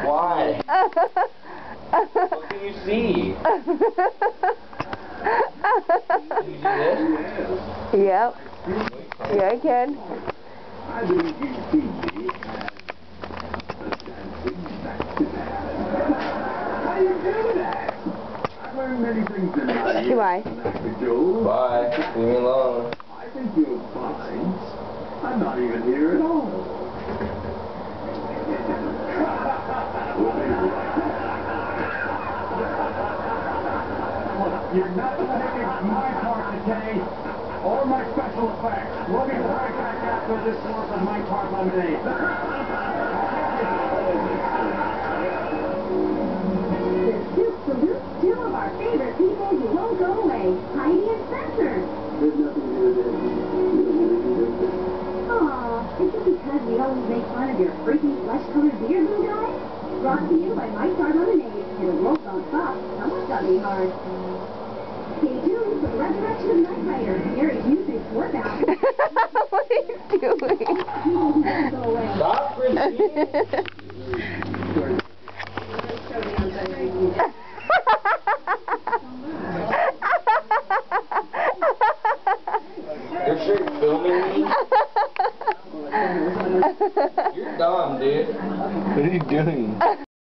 Why? What can you see? Can you do this? Yep. Yeah, I can. I believe you see me as a dancing back-to-back. How do you do that? I've learned many things in life. Goodbye. Bye. Leave me alone. I think you're fine. I'm not even here at all. You're not taking my part today, or my special effects. We'll be right back after this source of my part lemonade. The Soup salutes two of our favorite people who won't go away, Heidi and Spencer. There's nothing to do with it. Aw, is it because we always make fun of your freaky flesh-colored beard, little guy? Brought to you by My Tart Lemonade. And the world don't stop. Someone's got to be hard. Stay tuned for the resurrection of Knight Rider, Gary's new big workout. What are you doing? People who won't go away. Stop, Christine. You're straight filming me? You're dumb, dude. What are you doing?